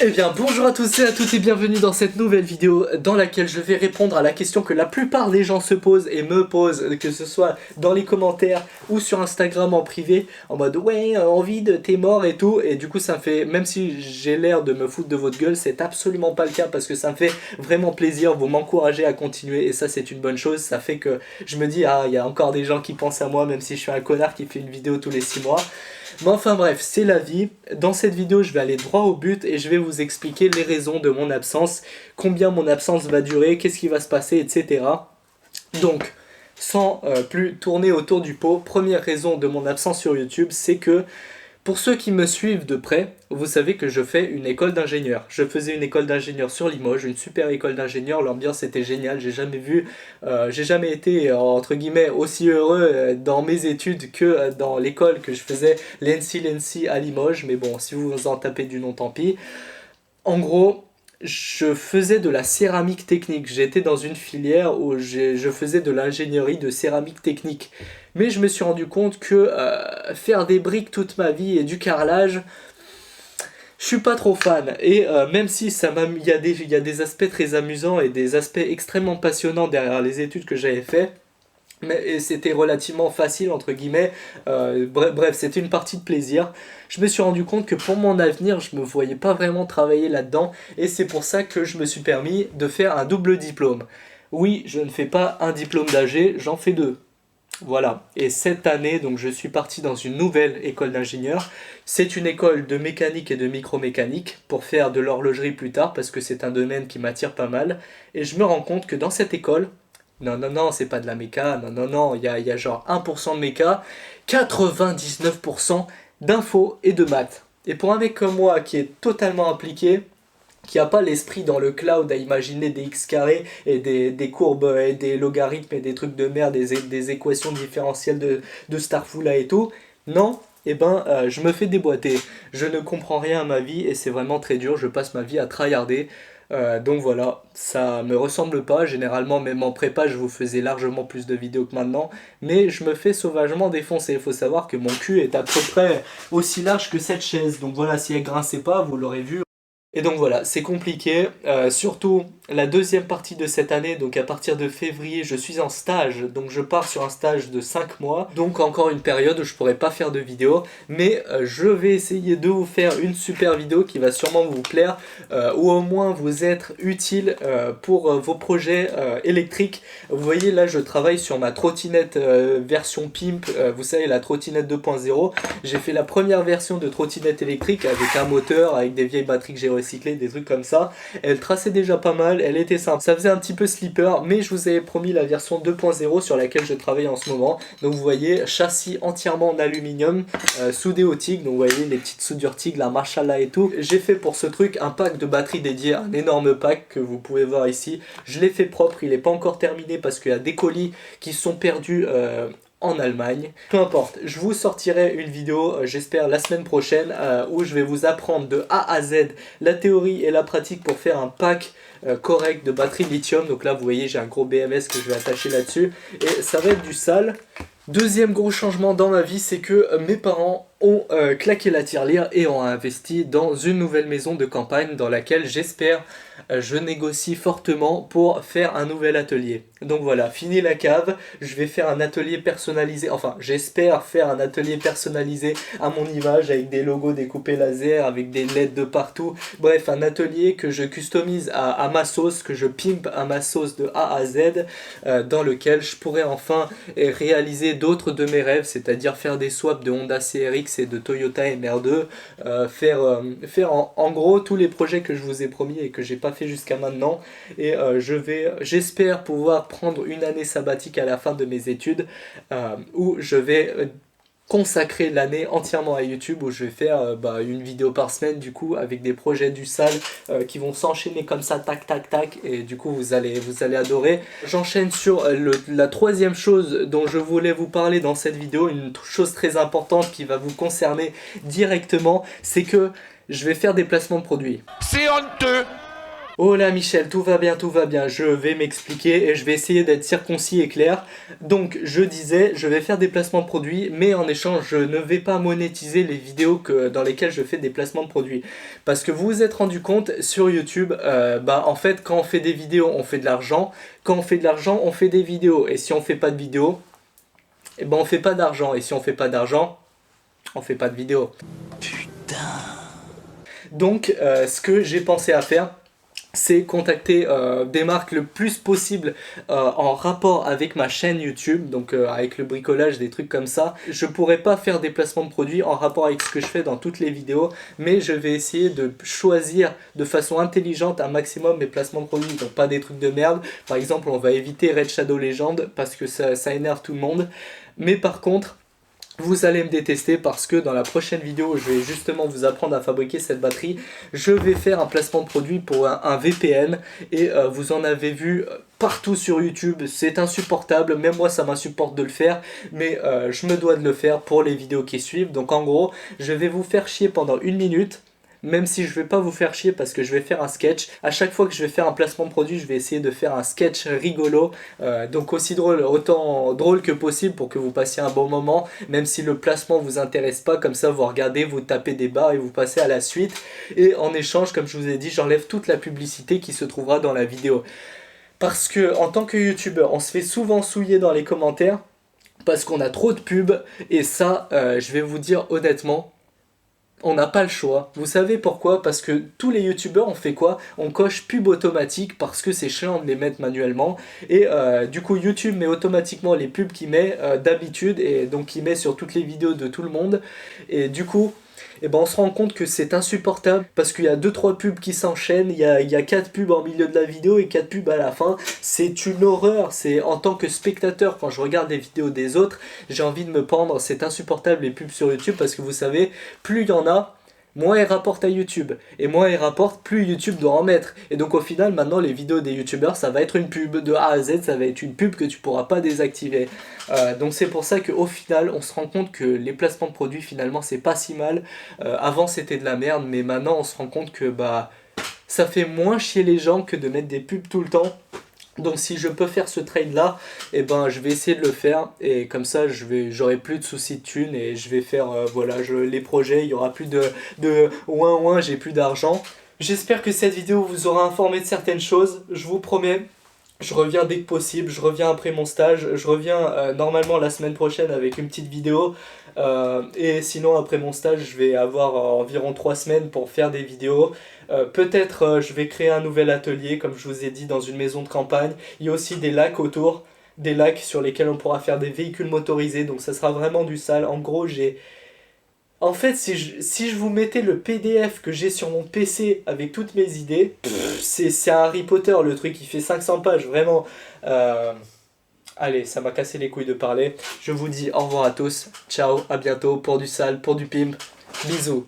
Eh bien bonjour à tous et à toutes et bienvenue dans cette nouvelle vidéo dans laquelle je vais répondre à la question que la plupart des gens se posent et me posent, que ce soit dans les commentaires ou sur Instagram en privé, en mode ouais envie de t'es mort et tout, et du coup ça me fait, même si j'ai l'air de me foutre de votre gueule, c'est absolument pas le cas parce que ça me fait vraiment plaisir, vous m'encouragez à continuer et ça c'est une bonne chose, ça fait que je me dis ah il y a encore des gens qui pensent à moi même si je suis un connard qui fait une vidéo tous les 6 mois. Mais enfin bref, c'est la vie. Dans cette vidéo, je vais aller droit au but et je vais vous expliquer les raisons de mon absence, combien mon absence va durer, qu'est-ce qui va se passer, etc. Donc, sans plus tourner autour du pot, première raison de mon absence sur YouTube, c'est que pour ceux qui me suivent de près, vous savez que je fais une école d'ingénieur. Je faisais une école d'ingénieur sur Limoges, une super école d'ingénieur, l'ambiance était géniale, j'ai jamais été entre guillemets aussi heureux dans mes études que dans l'école que je faisais, l'ENSI à Limoges, mais bon, si vous vous en tapez du nom, tant pis. En gros, je faisais de la céramique technique. J'étais dans une filière où je faisais de l'ingénierie de céramique technique. Mais je me suis rendu compte que faire des briques toute ma vie et du carrelage, je suis pas trop fan. Et même si il y a des aspects très amusants et des aspects extrêmement passionnants derrière les études que j'avais fait, mais c'était relativement facile entre guillemets. Bref, c'était une partie de plaisir. Je me suis rendu compte que pour mon avenir, je me voyais pas vraiment travailler là-dedans et c'est pour ça que je me suis permis de faire un double diplôme. Oui, je ne fais pas un diplôme d'AG, j'en fais deux. Voilà. Et cette année, donc je suis parti dans une nouvelle école d'ingénieur. C'est une école de mécanique et de micromécanique pour faire de l'horlogerie plus tard parce que c'est un domaine qui m'attire pas mal. Et je me rends compte que dans cette école, non, non, non, c'est pas de la méca, non, non, non, il y a genre 1% de méca, 99% d'infos et de maths. Et pour un mec comme moi qui est totalement impliqué, qui n'a pas l'esprit dans le cloud à imaginer des x carrés et des courbes et des logarithmes et des trucs de merde, des équations différentielles de Starfula et tout, non, eh ben, je me fais déboîter. Je ne comprends rien à ma vie et c'est vraiment très dur, je passe ma vie à tryharder. Donc voilà, ça me ressemble pas. Généralement, même en prépa, je vous faisais largement plus de vidéos que maintenant. Mais je me fais sauvagement défoncer. Il faut savoir que mon cul est à peu près aussi large que cette chaise. Donc voilà, si elle grinçait pas, vous l'aurez vu. Et donc voilà, c'est compliqué, surtout la deuxième partie de cette année, donc à partir de février, je suis en stage, donc je pars sur un stage de 5 mois, donc encore une période où je pourrais pas faire de vidéo, mais je vais essayer de vous faire une super vidéo qui va sûrement vous plaire, ou au moins vous être utile pour vos projets électriques. Vous voyez là, je travaille sur ma trottinette version Pimp, vous savez la trottinette 2.0, j'ai fait la première version de trottinette électrique avec un moteur, avec des vieilles batteries que j'ai recyclées, des trucs comme ça. Elle traçait déjà pas mal, elle était simple. Ça faisait un petit peu slipper, mais je vous avais promis la version 2.0 sur laquelle je travaille en ce moment. Donc vous voyez, châssis entièrement en aluminium, soudé au TIG, donc vous voyez les petites soudures TIG, la Marshall et tout. J'ai fait pour ce truc un pack de batteries dédié, un énorme pack que vous pouvez voir ici. Je l'ai fait propre, il n'est pas encore terminé parce qu'il y a des colis qui sont perdus en Allemagne. Peu importe, je vous sortirai une vidéo, j'espère la semaine prochaine, où je vais vous apprendre de A à Z la théorie et la pratique pour faire un pack correct de batterie lithium. Donc là, vous voyez, j'ai un gros BMS que je vais attacher là-dessus. Et ça va être du sale. Deuxième gros changement dans ma vie, c'est que mes parents ont claqué la tirelire et ont investi dans une nouvelle maison de campagne dans laquelle j'espère je négocie fortement pour faire un nouvel atelier. Donc voilà, fini la cave, je vais faire un atelier personnalisé, enfin j'espère faire un atelier personnalisé à mon image avec des logos découpés laser, avec des LED de partout. Bref, un atelier que je customise à ma sauce, que je pimpe à ma sauce de A à Z, dans lequel je pourrais enfin réaliser d'autres de mes rêves, c'est-à-dire faire des swaps de Honda CRX et de Toyota MR2, faire en gros tous les projets que je vous ai promis et que j'ai pas fait jusqu'à maintenant. Et j'espère pouvoir prendre une année sabbatique à la fin de mes études, où je vais consacrer l'année entièrement à YouTube, où je vais faire une vidéo par semaine du coup avec des projets du sale qui vont s'enchaîner comme ça, tac tac tac, et du coup vous allez adorer. J'enchaîne sur la troisième chose dont je voulais vous parler dans cette vidéo, une chose très importante qui va vous concerner directement, c'est que je vais faire des placements de produits. C'est honteux. Oh là Michel, tout va bien, je vais m'expliquer et je vais essayer d'être circoncis et clair. Donc je disais, je vais faire des placements de produits, mais en échange je ne vais pas monétiser les vidéos dans lesquelles je fais des placements de produits. Parce que vous vous êtes rendu compte sur YouTube, en fait quand on fait des vidéos on fait de l'argent, quand on fait de l'argent on fait des vidéos, et si on fait pas de vidéos, on fait pas d'argent, et si on fait pas d'argent, on fait pas de vidéos. Donc ce que j'ai pensé à faire, c'est contacter des marques le plus possible en rapport avec ma chaîne YouTube, donc avec le bricolage, des trucs comme ça. Je pourrais pas faire des placements de produits en rapport avec ce que je fais dans toutes les vidéos, mais je vais essayer de choisir de façon intelligente un maximum mes placements de produits, donc pas des trucs de merde. Par exemple, on va éviter Raid Shadow Legend parce que ça énerve tout le monde, mais par contre, vous allez me détester parce que dans la prochaine vidéo où je vais justement vous apprendre à fabriquer cette batterie, je vais faire un placement de produit pour un VPN, et vous en avez vu partout sur YouTube, c'est insupportable, même moi ça m'insupporte de le faire, mais je me dois de le faire pour les vidéos qui suivent. Donc en gros, je vais vous faire chier pendant 1 minute. Même si je vais pas vous faire chier parce que je vais faire un sketch. À chaque fois que je vais faire un placement de produit, je vais essayer de faire un sketch rigolo. Donc aussi drôle, autant drôle que possible pour que vous passiez un bon moment. Même si le placement vous intéresse pas, comme ça vous regardez, vous tapez des barres et vous passez à la suite. Et en échange, comme je vous ai dit, j'enlève toute la publicité qui se trouvera dans la vidéo. Parce que en tant que youtubeur, on se fait souvent souiller dans les commentaires parce qu'on a trop de pubs. Et ça, je vais vous dire honnêtement, on n'a pas le choix. Vous savez pourquoi? Parce que tous les youtubeurs, on fait quoi? On coche pub automatique parce que c'est chiant de les mettre manuellement. Et du coup, YouTube met automatiquement les pubs qu'il met d'habitude, et donc il met sur toutes les vidéos de tout le monde. Et du coup, on se rend compte que c'est insupportable parce qu'il y a 2-3 pubs qui s'enchaînent, il y a 4 pubs en milieu de la vidéo et 4 pubs à la fin. C'est une horreur. C'est, en tant que spectateur, quand je regarde les vidéos des autres, j'ai envie de me pendre. C'est insupportable les pubs sur YouTube parce que vous savez, plus il y en a, moins ils rapportent à YouTube. Et moins ils rapportent, plus YouTube doit en mettre. Et donc au final, maintenant, les vidéos des youtubeurs, ça va être une pub de A à Z, ça va être une pub que tu pourras pas désactiver. Donc c'est pour ça qu'au final, on se rend compte que les placements de produits, finalement, c'est pas si mal. Avant, c'était de la merde, mais maintenant, on se rend compte que ça fait moins chier les gens que de mettre des pubs tout le temps. Donc si je peux faire ce trade là, je vais essayer de le faire, et comme ça j'aurai plus de soucis de thunes, et je vais faire les projets, il y aura plus de ouin, j'ai plus d'argent. J'espère que cette vidéo vous aura informé de certaines choses, je vous promets. Je reviens dès que possible, je reviens après mon stage, je reviens normalement la semaine prochaine avec une petite vidéo. Et sinon après mon stage, je vais avoir environ 3 semaines pour faire des vidéos. Peut-être je vais créer un nouvel atelier, comme je vous ai dit, dans une maison de campagne. Il y a aussi des lacs autour, des lacs sur lesquels on pourra faire des véhicules motorisés, donc ça sera vraiment du sale. En gros, en fait, si je vous mettais le PDF que j'ai sur mon PC avec toutes mes idées, c'est un Harry Potter, le truc, il fait 500 pages, vraiment. Allez, ça m'a cassé les couilles de parler. Je vous dis au revoir à tous, ciao, à bientôt pour du sale, pour du pimp, bisous.